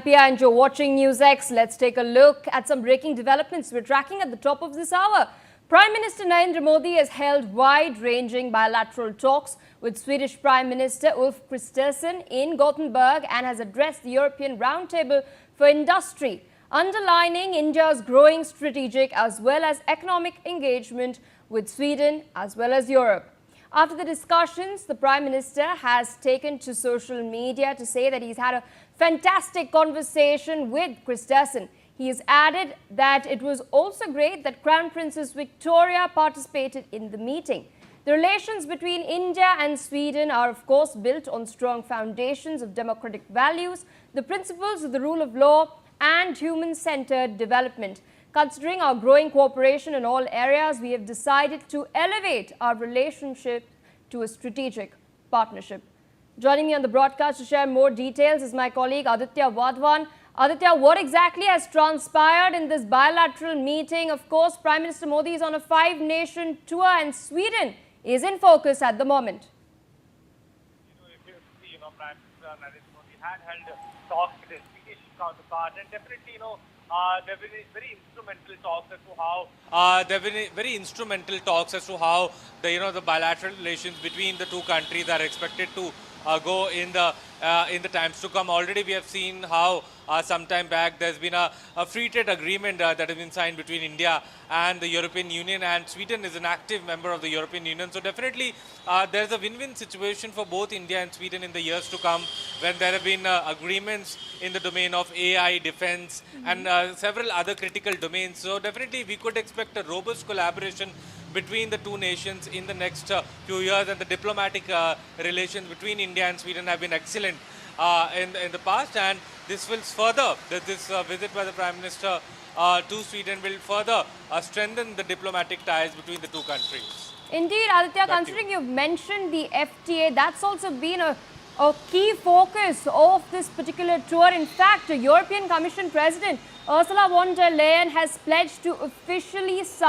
Pia, and you're watching NewsX. Let's take a look at some breaking developments we're tracking at the top of this hour. Prime Minister Narendra Modi has held wide-ranging bilateral talks with Swedish Prime Minister Ulf Kristersson in Gothenburg and has addressed the European Roundtable for Industry, underlining India's growing strategic as well as economic engagement with Sweden as well as Europe. After the discussions, the Prime Minister has taken to social media to say that he's had a fantastic conversation with Kristersson. He has added that it was also great that Crown Princess Victoria participated in the meeting. The relations between India and Sweden are of course built on strong foundations of democratic values, the principles of the rule of law and human-centered development. Considering our growing cooperation in all areas, we have decided to elevate our relationship to a strategic partnership. Joining me on the broadcast to share more details is my colleague Aditya Wadhwan. Aditya, what exactly has transpired in this bilateral meeting? Of course, Prime Minister Modi is on a 5-nation tour and Sweden is in focus at the moment. If you see, Prime Minister Narendra Modi had held talks with his Swedish counterpart, and definitely, there were very instrumental talks as to how the bilateral relations between the two countries are expected to go in the times to come. Already we have seen how some time back there's been a free trade agreement that has been signed between India and the European Union, and Sweden is an active member of the European Union. So definitely there's a win-win situation for both India and Sweden in the years to come, when there have been agreements in the domain of AI, defense and several other critical domains. So definitely we could expect a robust collaboration between the two nations in the next few years, and the diplomatic relations between India and Sweden have been excellent in the past, and this will further, this visit by the Prime Minister to Sweden will further strengthen the diplomatic ties between the two countries. Indeed, Aditya, considering you've mentioned the FTA, that's also been a key focus of this particular tour. In fact, European Commission President Ursula von der Leyen has pledged to officially sign